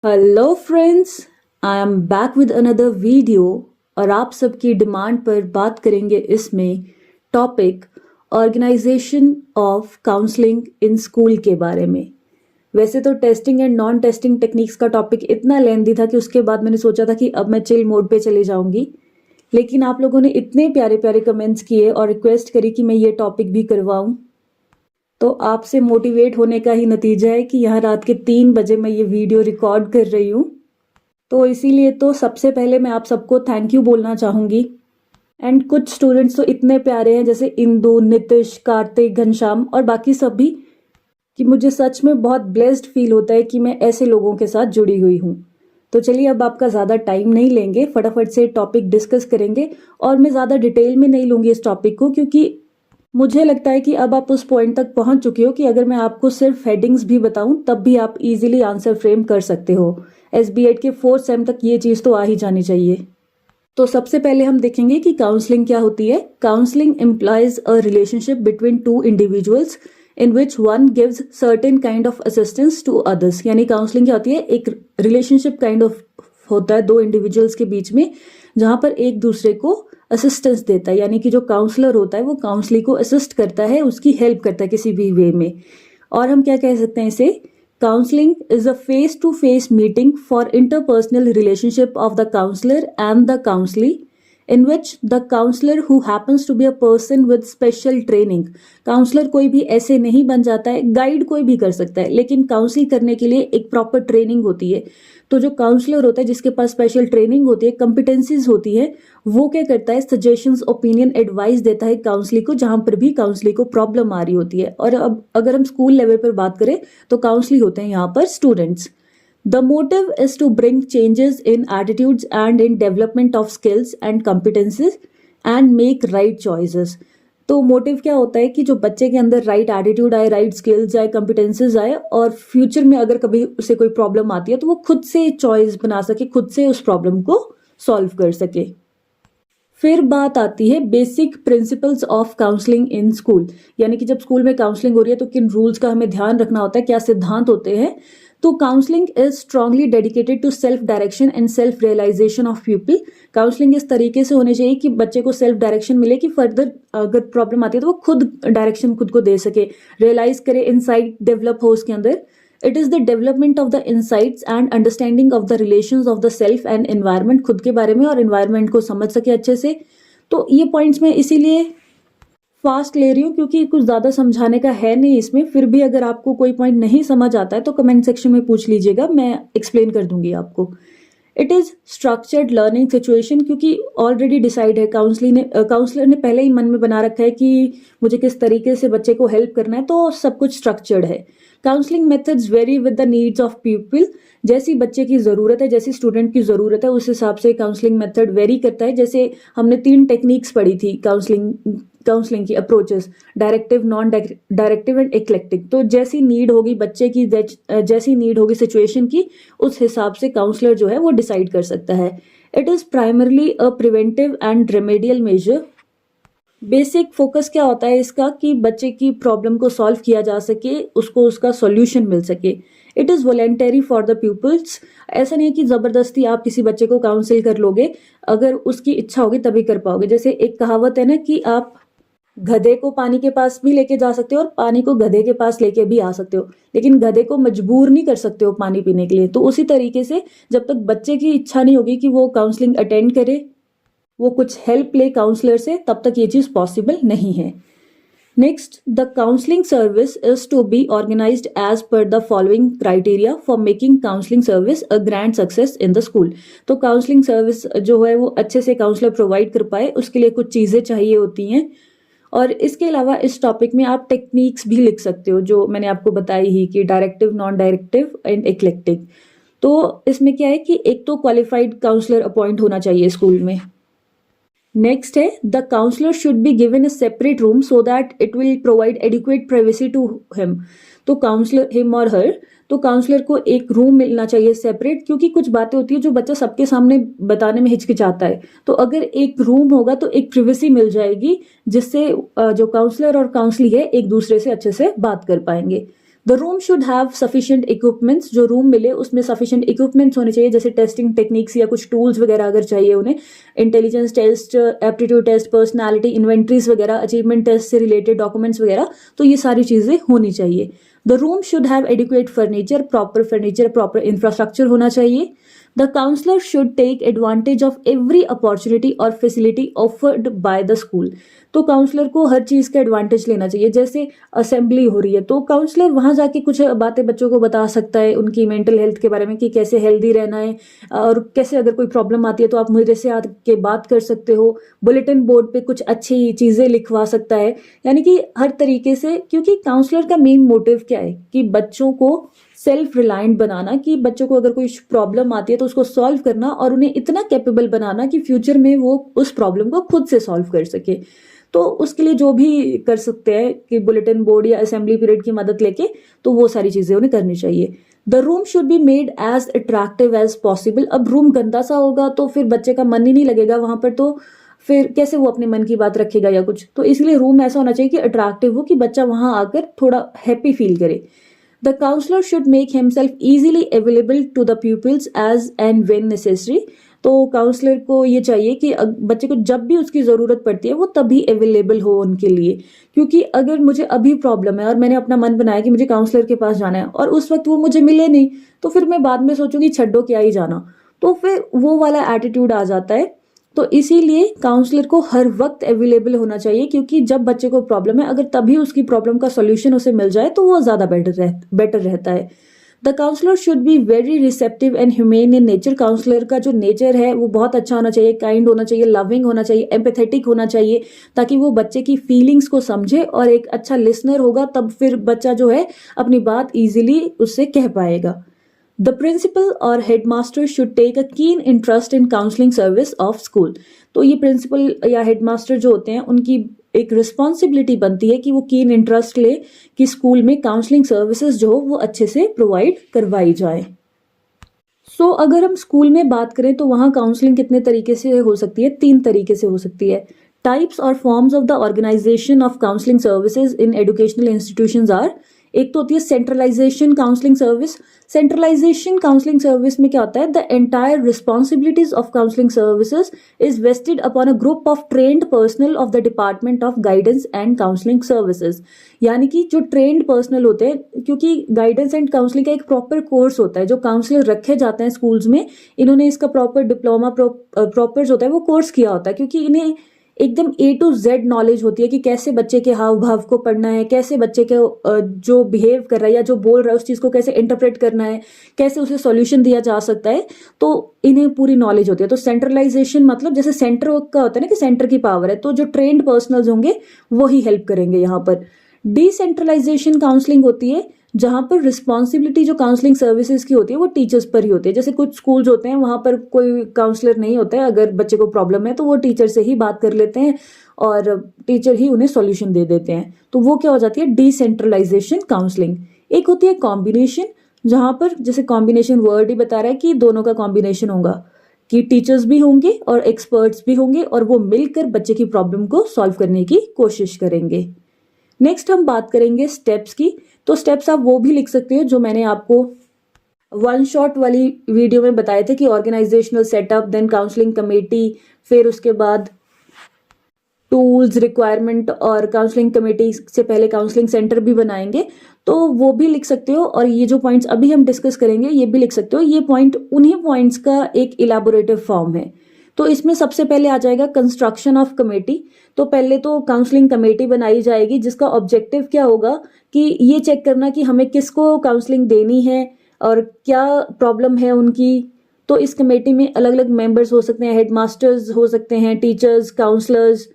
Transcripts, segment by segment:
Hello friends, I am back with another video. और आप सबकी डिमांड पर बात करेंगे इसमें topic organisation of counselling in school के बारे में। वैसे तो testing and non testing techniques का टॉपिक इतना लेंथी था कि उसके बाद मैंने सोचा था कि अब मैं चिल मोड पे चले जाऊंगी, लेकिन आप लोगों ने इतने प्यारे प्यारे कमेंट्स किए और रिक्वेस्ट करी कि मैं ये टॉपिक भी करवाऊं, तो आपसे मोटिवेट होने का ही नतीजा है कि यहाँ रात के 3 बजे मैं ये वीडियो रिकॉर्ड कर रही हूँ। तो इसीलिए तो सबसे पहले मैं आप सबको थैंक यू बोलना चाहूँगी। एंड कुछ स्टूडेंट्स तो इतने प्यारे हैं, जैसे इंदु, नितिश, कार्तिक, घनश्याम और बाकी सब भी, कि मुझे सच में बहुत ब्लेस्ड फील होता है कि मैं ऐसे लोगों के साथ जुड़ी हुई हूँ। तो चलिए, अब आपका ज़्यादा टाइम नहीं लेंगे, फटाफट से टॉपिक डिस्कस करेंगे। और मैं ज़्यादा डिटेल में नहीं लूँगी इस टॉपिक को, क्योंकि मुझे लगता है कि अब आप उस पॉइंट तक पहुंच चुके हो कि अगर मैं आपको सिर्फ हेडिंग्स भी बताऊं तब भी आप इजीली आंसर फ्रेम कर सकते हो। SB8 के 4th सेम तक ये चीज़ तो आ ही जानी चाहिए। तो सबसे पहले हम देखेंगे कि काउंसलिंग क्या होती है। Counselling implies a relationship between two individuals in which one gives certain kind of assistance to others. यानी काउंसलिंग क्या होती है? एक रिलेशनशिप काइंड ऑफ होता है दो इंडिविजुअल्स के बीच में, जहां पर एक दूसरे को असिस्टेंस देता है। यानी कि जो काउंसलर होता है वो काउंसली को असिस्ट करता है, उसकी हेल्प करता है किसी भी वे में। और हम क्या कह सकते हैं इसे? Counselling is a face to face meeting for interpersonal relationship of the counsellor and the counselee in which the counselor who happens to be a person with special training। Counsellor कोई भी ऐसे नहीं बन जाता है, गाइड कोई भी कर सकता है, लेकिन काउंसिल करने के लिए एक प्रॉपर ट्रेनिंग होती है। तो जो काउंसलर होता है जिसके पास स्पेशल ट्रेनिंग होती है, कंपिटेंसीज होती है, वो क्या करता है? सजेशंस, ओपिनियन, एडवाइस देता है काउंसली को, जहां पर भी काउंसली को प्रॉब्लम आ रही होती है। और अब अगर हम स्कूल लेवल पर बात करें तो काउंसली होते हैं यहाँ पर students. The motive is to bring changes in attitudes and in development of skills and competencies and make right choices। तो मोटिव क्या होता है कि जो बच्चे के अंदर राइट एटीट्यूड आए, राइट स्किल्स आए, कॉम्पिटेंसेस आए, और फ्यूचर में अगर कभी उसे कोई प्रॉब्लम आती है तो वो खुद से चॉइस बना सके, खुद से उस प्रॉब्लम को सॉल्व कर सके। फिर बात आती है basic principles of counselling in school. यानी कि जब स्कूल में काउंसलिंग हो रही है तो किन रूल्स का हमें ध्यान रखना होता है, क्या सिद्धांत होते हैं। तो counselling is strongly dedicated to self direction and self realisation of people. Counselling इस तरीके से होनी चाहिए कि बच्चे को सेल्फ डायरेक्शन मिले, कि फर्दर अगर प्रॉब्लम आती है तो वो खुद डायरेक्शन खुद को दे सके, रियलाइज करे, इनसाइट डेवलप हो उसके अंदर। It is the development of the insights and understanding of the relations of the self and environment, खुद के बारे में और एनवायरनमेंट को समझ सके अच्छे से। तो ये पॉइंट्स मैं इसीलिए फास्ट ले रही हूँ क्योंकि कुछ ज़्यादा समझाने का है नहीं इसमें। फिर भी अगर आपको कोई पॉइंट नहीं समझ आता है तो कमेंट सेक्शन में पूछ लीजिएगा, मैं एक्सप्लेन कर दूंगी आपको। It is structured learning situation, क्योंकि ऑलरेडी डिसाइड है, काउंसलर ने पहले ही मन में बना रखा है कि मुझे किस तरीके से बच्चे को हेल्प करना है, तो सब कुछ स्ट्रक्चर्ड है। Counselling methods very with the needs of people. जैसी बच्चे की ज़रूरत है, जैसी स्टूडेंट की ज़रूरत है, उस हिसाब से काउंसलिंग मेथड वेरी करता है। जैसे हमने 3 टेक्निक्स पढ़ी थी काउंसलिंग की approaches, directive, non directive and eclectic. तो जैसी नीड होगी बच्चे की, जैसी नीड होगी सिचुएशन की, उस हिसाब से काउंसलर जो है वो डिसाइड कर सकता है। It is primarily a preventive and remedial measure. Basic focus क्या होता है इसका? कि बच्चे की प्रॉब्लम को सॉल्व किया जा सके, उसको उसका सॉल्यूशन मिल सके। It is voluntary for the peoples. ऐसा नहीं है कि ज़बरदस्ती आप किसी बच्चे को काउंसिल कर लोगे, अगर उसकी इच्छा होगी तभी कर पाओगे। जैसे एक कहावत है ना कि आप गधे को पानी के पास भी लेके जा सकते हो और पानी को गधे के पास लेके भी आ सकते हो, लेकिन गधे को मजबूर नहीं कर सकते हो पानी पीने के लिए। तो उसी तरीके से जब तक बच्चे की इच्छा नहीं होगी कि वो काउंसलिंग अटेंड करे, वो कुछ हेल्प ले काउंसलर से, तब तक ये चीज़ पॉसिबल नहीं है। Next, the counselling service is to be organised as per the following criteria for making counselling service a grand success in the school. तो काउंसलिंग सर्विस जो है वो अच्छे से काउंसलर प्रोवाइड कर पाए, उसके लिए कुछ चीज़ें चाहिए होती हैं। और इसके अलावा इस टॉपिक में आप टेक्निक्स भी लिख सकते हो, जो मैंने आपको बताई ही, कि directive, non directive and eclectic. तो इसमें क्या है कि एक तो क्वालिफाइड काउंसलर अपॉइंट होना चाहिए स्कूल में। नेक्स्ट है, the counsellor should be given a separate room so that it will provide adequate privacy to him. तो काउंसलर, हिम और हर, तो काउंसलर को एक रूम मिलना चाहिए सेपरेट, क्योंकि कुछ बातें होती है जो बच्चा सबके सामने बताने में हिचकिचाता है। तो अगर एक रूम होगा तो एक प्रिवेसी मिल जाएगी, जिससे जो काउंसलर और काउंसली है एक दूसरे से अच्छे से बात कर पाएंगे। The room should have sufficient equipments, जो रूम मिले उसमें सफिशिएंट इक्विपमेंट्स होने चाहिए, जैसे टेस्टिंग टेक्निक्स या कुछ टूल्स वगैरह अगर चाहिए उन्हें, intelligence test, aptitude test, personality inventories वगैरह, अचीवमेंट टेस्ट से रिलेटेड डॉक्यूमेंट्स वगैरह, तो ये सारी चीजें होनी चाहिए। The room should have adequate furniture, proper infrastructure होना चाहिए। The counsellor should take advantage of every opportunity और facility offered by the school, तो काउंसलर को हर चीज का एडवांटेज लेना चाहिए। जैसे असेंबली हो रही है तो काउंसलर वहां जाके कुछ बातें बच्चों को बता सकता है उनकी मेंटल हेल्थ के बारे में, कि कैसे हेल्दी रहना है और कैसे अगर कोई प्रॉब्लम आती है तो आप मेरे से आके बात कर सकते हो। बुलेटिन बोर्ड पे कुछ अच्छी चीजें लिखवा सकता है, यानी कि हर तरीके से, क्योंकि काउंसलर का मेन मोटिव क्या है कि बच्चों को सेल्फ रिलायंट बनाना, कि बच्चों को अगर कोई प्रॉब्लम आती है तो उसको सॉल्व करना और उन्हें इतना कैपेबल बनाना कि फ्यूचर में वो उस प्रॉब्लम को खुद से सॉल्व कर सके। तो उसके लिए जो भी कर सकते हैं कि बुलेटिन बोर्ड या असेंबली पीरियड की मदद लेके, तो वो सारी चीजें उन्हें करनी चाहिए। The room should be made as attractive as possible. अब रूम गंदा सा होगा तो फिर बच्चे का मन ही नहीं लगेगा वहां पर, तो फिर कैसे वो अपने मन की बात रखेगा या कुछ, तो इसलिए रूम ऐसा होना चाहिए कि अट्रैक्टिव हो, कि बच्चा वहां आकर थोड़ा हैप्पी फील करे। The counsellor should make himself easily available to the pupils as and when necessary, तो काउंसलर को ये चाहिए कि बच्चे को जब भी उसकी ज़रूरत पड़ती है वो तभी अवेलेबल हो उनके लिए। क्योंकि अगर मुझे अभी प्रॉब्लम है और मैंने अपना मन बनाया कि मुझे काउंसलर के पास जाना है और उस वक्त वो मुझे मिले नहीं, तो फिर मैं बाद में सोचूंगी छड्डो क्या ही जाना, तो फिर वो वाला एटीट्यूड आ जाता है। तो इसीलिए काउंसलर को हर वक्त अवेलेबल होना चाहिए, क्योंकि जब बच्चे को प्रॉब्लम है अगर तभी उसकी प्रॉब्लम का सोल्यूशन उसे मिल जाए तो वो ज़्यादा बेटर रहता है। The counsellor should be very receptive and humane in nature, counsellor का जो नेचर है वो बहुत अच्छा होना चाहिए, काइंड होना चाहिए, लविंग होना चाहिए, एम्पैथेटिक होना चाहिए, ताकि वो बच्चे की फीलिंग्स को समझे और एक अच्छा लिसनर होगा, तब फिर बच्चा जो है अपनी बात इजीली उससे कह पाएगा। द प्रिंसिपल और headmaster should take a keen interest in counselling service of school, तो ये प्रिंसिपल या हेडमास्टर जो होते हैं उनकी एक रिस्पॉन्सिबिलिटी बनती है कि वो कीन इंटरेस्ट ले कि स्कूल में काउंसलिंग सर्विसेज जो हो वो अच्छे से प्रोवाइड करवाई जाए। सो अगर हम स्कूल में बात करें तो वहाँ काउंसलिंग कितने तरीके से हो सकती है, 3 तरीके से हो सकती है। टाइप्स और forms of the organisation of counselling services in educational institutions are, एक तो होती है centralisation counselling service. Centralisation counselling service में क्या होता है, the entire responsibilities of counselling services is vested upon a group of trained personnel of the department of guidance and counselling services, यानी कि जो ट्रेन्ड पर्सनल होते हैं, क्योंकि गाइडेंस एंड काउंसलिंग का एक प्रॉपर कोर्स होता है जो काउंसलर रखे जाते हैं स्कूल्स में, इन्होंने इसका प्रॉपर डिप्लोमा प्रॉपर जो होता है वो कोर्स किया होता है, क्योंकि इन्हें एकदम A to Z नॉलेज होती है कि कैसे बच्चे के हाव भाव को पढ़ना है, कैसे बच्चे के जो बिहेव कर रहा है या जो बोल रहा है उस चीज को कैसे इंटरप्रेट करना है, कैसे उसे सॉल्यूशन दिया जा सकता है, तो इन्हें पूरी नॉलेज होती है। तो सेंट्रलाइजेशन मतलब जैसे सेंटर का होता है ना कि सेंटर की पावर है, तो जो ट्रेन्ड पर्सनल्स होंगे वही हेल्प करेंगे यहाँ पर। डिसेंट्रलाइजेशन काउंसलिंग होती है जहां पर रिस्पॉन्सिबिलिटी जो काउंसलिंग सर्विसेज की होती है वो टीचर्स पर ही होती है। जैसे कुछ स्कूल्स होते हैं वहां पर कोई काउंसलर नहीं होता है, अगर बच्चे को प्रॉब्लम है तो वो टीचर से ही बात कर लेते हैं और टीचर ही उन्हें सॉल्यूशन दे देते हैं, तो वो क्या हो जाती है डिसेंट्रलाइजेशन काउंसलिंग। एक होती है कॉम्बिनेशन, जहां पर जैसे कॉम्बिनेशन वर्ड ही बता रहा है कि दोनों का कॉम्बिनेशन होगा, कि टीचर्स भी होंगे और एक्सपर्ट्स भी होंगे और वो मिलकर बच्चे की प्रॉब्लम को सॉल्व करने की कोशिश करेंगे। नेक्स्ट हम बात करेंगे स्टेप्स की, तो स्टेप्स आप वो भी लिख सकते हो जो मैंने आपको वन शॉट वाली वीडियो में बताए थे कि organisational setup, then counselling committee, फिर उसके बाद टूल्स, रिक्वायरमेंट, और काउंसलिंग कमेटी से पहले काउंसलिंग सेंटर भी बनाएंगे, तो वो भी लिख सकते हो। और ये जो पॉइंट्स अभी हम डिस्कस करेंगे ये भी लिख सकते हो। ये पॉइंट उन्हीं पॉइंट्स का एक इलाबोरेटिव फॉर्म है। तो इसमें सबसे पहले आ जाएगा कंस्ट्रक्शन ऑफ कमेटी। तो पहले तो काउंसलिंग कमेटी बनाई जाएगी जिसका ऑब्जेक्टिव क्या होगा कि ये चेक करना कि हमें किसको काउंसलिंग देनी है और क्या प्रॉब्लम है उनकी। तो इस कमेटी में अलग अलग मेंबर्स हो सकते हैं, हेडमास्टर्स हो सकते हैं, टीचर्स, काउंसलर्स,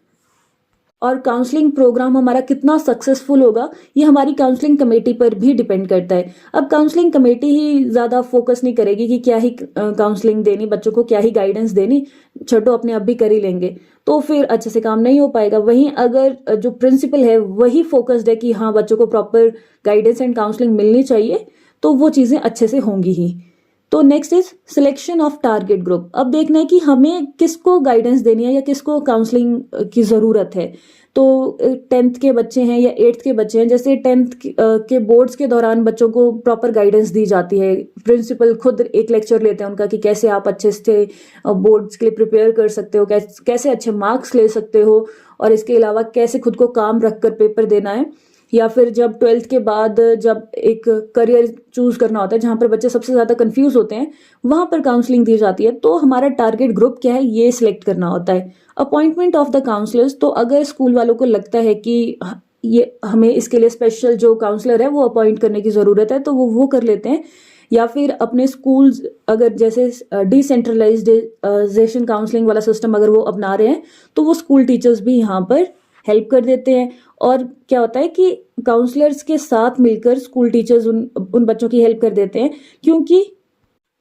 और काउंसलिंग प्रोग्राम हमारा कितना सक्सेसफुल होगा ये हमारी काउंसलिंग कमेटी पर भी डिपेंड करता है। अब काउंसलिंग कमेटी ही ज्यादा फोकस नहीं करेगी कि क्या ही काउंसलिंग देनी बच्चों को, क्या ही गाइडेंस देनी, छोटो अपने आप भी कर ही लेंगे, तो फिर अच्छे से काम नहीं हो पाएगा। वहीं अगर जो प्रिंसिपल है वही फोकस्ड है कि हाँ बच्चों को प्रॉपर गाइडेंस एंड काउंसलिंग मिलनी चाहिए, तो वो चीजें अच्छे से होंगी ही। तो next is selection of target group. अब देखना है कि हमें किसको गाइडेंस देनी है या किसको काउंसलिंग की ज़रूरत है। तो 10th के बच्चे हैं या 8th के बच्चे हैं, जैसे 10th के बोर्ड्स के दौरान बच्चों को प्रॉपर गाइडेंस दी जाती है। प्रिंसिपल खुद एक लेक्चर लेते हैं उनका कि कैसे आप अच्छे से बोर्ड्स के लिए प्रिपेयर कर सकते हो, कैसे अच्छे मार्क्स ले सकते हो, और इसके अलावा कैसे खुद को काम रख कर पेपर देना है। या फिर जब 12th के बाद जब एक करियर चूज करना होता है जहाँ पर बच्चे सबसे ज़्यादा कंफ्यूज होते हैं, वहाँ पर काउंसलिंग दी जाती है। तो हमारा टारगेट ग्रुप क्या है ये सिलेक्ट करना होता है। अपॉइंटमेंट ऑफ द काउंसलर्स, तो अगर स्कूल वालों को लगता है कि ये हमें इसके लिए स्पेशल जो काउंसलर है वो अपॉइंट करने की ज़रूरत है तो वो कर लेते हैं। या फिर अपने स्कूल्स अगर जैसे डिसेंट्रलाइजेशन काउंसलिंग वाला सिस्टम अगर वो अपना रहे हैं तो वो स्कूल टीचर्स भी यहाँ पर हेल्प कर देते हैं। और क्या होता है कि काउंसलर्स के साथ मिलकर स्कूल टीचर्स उन बच्चों की हेल्प कर देते हैं, क्योंकि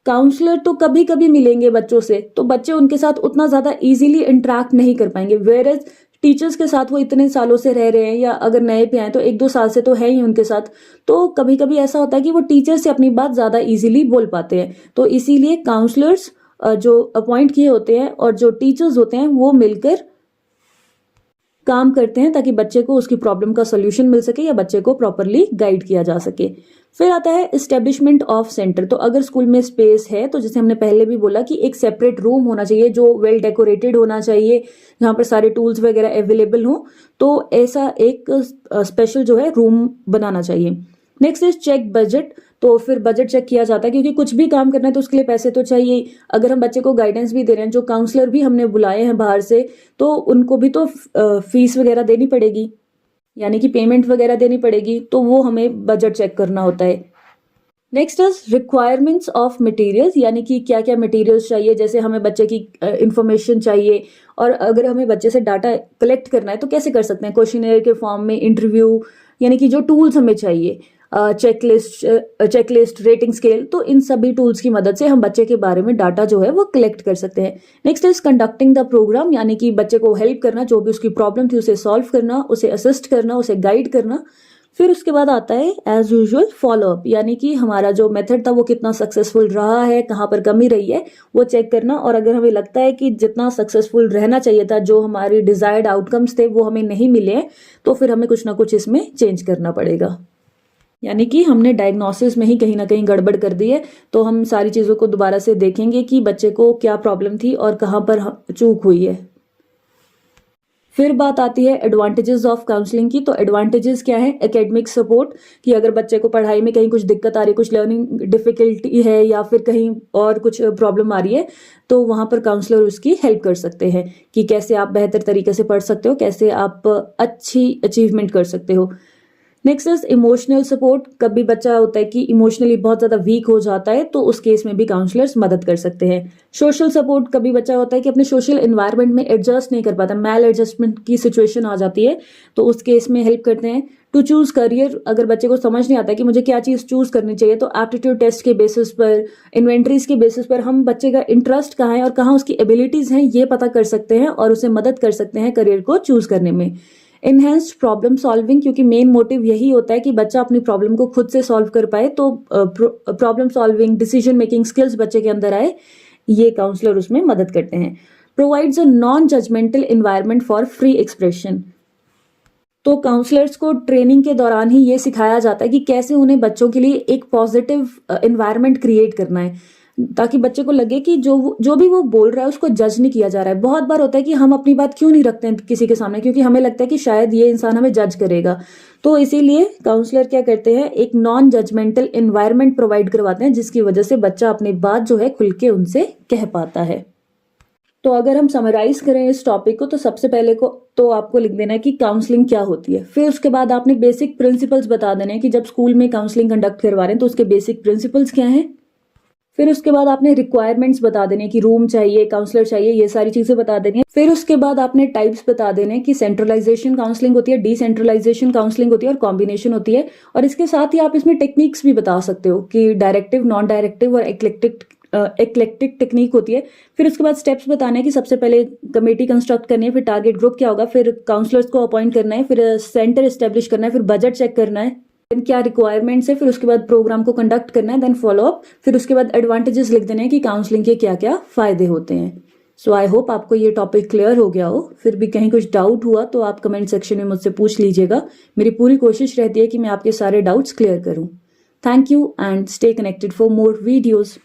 काउंसलर तो कभी कभी मिलेंगे बच्चों से तो बच्चे उनके साथ उतना ज़्यादा इजीली इंटरेक्ट नहीं कर पाएंगे। वेयर टीचर्स के साथ वो इतने सालों से रह रहे हैं या अगर नए पे आए तो 1-2 साल से तो है ही उनके साथ, तो कभी कभी ऐसा होता है कि वो टीचर से अपनी बात ज़्यादा इजीली बोल पाते हैं। तो इसीलिए काउंसलर्स जो अपॉइंट किए होते हैं और जो टीचर्स होते हैं वो मिलकर काम करते हैं ताकि बच्चे को उसकी प्रॉब्लम का सोल्यूशन मिल सके या बच्चे को प्रॉपरली गाइड किया जा सके। फिर आता है एस्टेब्लिशमेंट ऑफ सेंटर। तो अगर स्कूल में स्पेस है तो जैसे हमने पहले भी बोला कि एक सेपरेट रूम होना चाहिए जो वेल डेकोरेटेड होना चाहिए, जहाँ पर सारे टूल्स वगैरह अवेलेबल हो। तो ऐसा एक स्पेशल जो है रूम बनाना चाहिए। Next is check budget. तो फिर बजट चेक किया जाता है क्योंकि कुछ भी काम करना है तो उसके लिए पैसे तो चाहिए। अगर हम बच्चे को गाइडेंस भी दे रहे हैं, जो काउंसलर भी हमने बुलाए हैं बाहर से, तो उनको भी तो फीस वगैरह देनी पड़ेगी, यानी कि पेमेंट वगैरह देनी पड़ेगी, तो वो हमें बजट चेक करना होता है। Next is requirements of materials, यानी कि क्या क्या मटेरियल्स चाहिए। जैसे हमें बच्चे की इंफॉर्मेशन चाहिए और अगर हमें बच्चे से डाटा कलेक्ट करना है तो कैसे कर सकते हैं, क्वेश्चनेयर के फॉर्म में, इंटरव्यू, यानी कि जो टूल्स हमें चाहिए, चेकलिस्ट, रेटिंग स्केल, तो इन सभी टूल्स की मदद से हम बच्चे के बारे में डाटा जो है वो कलेक्ट कर सकते हैं। Next is conducting the programme, यानी कि बच्चे को हेल्प करना, जो भी उसकी प्रॉब्लम थी उसे सॉल्व करना, उसे असिस्ट करना, उसे गाइड करना। फिर उसके बाद आता है एज यूजुअल फॉलोअप, यानी कि हमारा जो मेथड था वो कितना सक्सेसफुल रहा है, कहाँ पर कमी रही है वो चेक करना। और अगर हमें लगता है कि जितना सक्सेसफुल रहना चाहिए था, जो हमारी डिजायर्ड आउटकम्स थे वो हमें नहीं मिले, तो फिर हमें कुछ ना कुछ इसमें चेंज करना पड़ेगा। यानी कि हमने डायग्नोसिस में ही कहीं ना कहीं गड़बड़ कर दी है, तो हम सारी चीज़ों को दोबारा से देखेंगे कि बच्चे को क्या प्रॉब्लम थी और कहाँ पर चूक हुई है। फिर बात आती है एडवांटेजेस ऑफ काउंसलिंग की। तो एडवांटेजेस क्या है, एकेडमिक सपोर्ट, कि अगर बच्चे को पढ़ाई में कहीं कुछ दिक्कत आ रही है, कुछ लर्निंग डिफिकल्टी है या फिर कहीं और कुछ प्रॉब्लम आ रही है, तो वहाँ पर काउंसलर उसकी हेल्प कर सकते हैं कि कैसे आप बेहतर तरीके से पढ़ सकते हो, कैसे आप अच्छी अचीवमेंट कर सकते हो। Next is emotional support. कभी बच्चा होता है कि इमोशनली बहुत ज़्यादा वीक हो जाता है, तो उस केस में भी काउंसलर्स मदद कर सकते हैं। सोशल सपोर्ट, कभी बच्चा होता है कि अपने सोशल एनवायरनमेंट में एडजस्ट नहीं कर पाता, मैल एडजस्टमेंट की सिचुएशन आ जाती है, तो उस केस में हेल्प करते हैं। टू चूज करियर, अगर बच्चे को समझ नहीं आता कि मुझे क्या चीज़ चूज करनी चाहिए, तो एप्टीट्यूड टेस्ट के बेसिस पर, इन्वेंट्रीज के बेसिस पर हम बच्चे का इंटरेस्ट कहाँ है और कहाँ उसकी एबिलिटीज़ हैं ये पता कर सकते हैं और उसे मदद कर सकते हैं करियर को चूज करने में। इनहेंस्ड प्रॉब्लम सॉल्विंग, क्योंकि मेन मोटिव यही होता है कि बच्चा अपनी प्रॉब्लम को खुद से सॉल्व कर पाए, तो problem solving, decision making skills बच्चे के अंदर आए, ये काउंसलर उसमें मदद करते हैं। Provides a non judgemental environment for free expression. तो काउंसलर्स को ट्रेनिंग के दौरान ही ये सिखाया जाता है कि कैसे उन्हें बच्चों के लिए एक पॉजिटिव एनवायरनमेंट क्रिएट करना है, ताकि बच्चे को लगे कि जो भी वो बोल रहा है उसको जज नहीं किया जा रहा है। बहुत बार होता है कि हम अपनी बात क्यों नहीं रखते हैं किसी के सामने, क्योंकि हमें लगता है कि शायद ये इंसान हमें जज करेगा। तो इसीलिए काउंसलर क्या करते हैं, एक नॉन जजमेंटल एनवायरनमेंट प्रोवाइड करवाते हैं, जिसकी वजह से बच्चा अपनी बात जो है खुल के उनसे कह पाता है। तो अगर हम समराइज करें इस टॉपिक को, तो सबसे पहले को तो आपको लिख देना है कि काउंसलिंग क्या होती है। फिर उसके बाद आपने बेसिक प्रिंसिपल्स बता देने हैं कि जब स्कूल में काउंसलिंग कंडक्ट करवा रहे हैं तो उसके बेसिक प्रिंसिपल्स क्या हैं। फिर उसके बाद आपने रिक्वायरमेंट्स बता देने कि रूम चाहिए, काउंसलर चाहिए, ये सारी चीजें बता देनी है। फिर उसके बाद आपने टाइप्स बता देने कि सेंट्रलाइजेशन काउंसलिंग होती है, डिसेंट्रलाइजेशन काउंसलिंग होती है और कॉम्बिनेशन होती है। और इसके साथ ही आप इसमें टेक्निक्स भी बता सकते हो कि डायरेक्टिव, नॉन डायरेक्टिव और एक्लेक्टिक टेक्निक होती है। फिर उसके बाद स्टेप्स बताने कि सबसे पहले कमेटी कंस्ट्रक्ट करनी है, फिर टारगेट ग्रुप क्या होगा, फिर काउंसलर्स को अपॉइंट करना है, फिर सेंटर एस्टेब्लिश करना है, फिर बजट चेक करना है, देन क्या रिक्वायरमेंट्स है, फिर उसके बाद प्रोग्राम को कंडक्ट करना है, देन फॉलो अप, फिर उसके बाद एडवांटेजेस लिख देने हैं कि काउंसलिंग के क्या क्या फायदे होते हैं। सो आई होप आपको ये टॉपिक क्लियर हो गया हो। फिर भी कहीं कुछ डाउट हुआ तो आप कमेंट सेक्शन में मुझसे पूछ लीजिएगा। मेरी पूरी कोशिश रहती है कि मैं आपके सारे डाउट्स क्लियर करूं। Thank you and stay connected for more videos.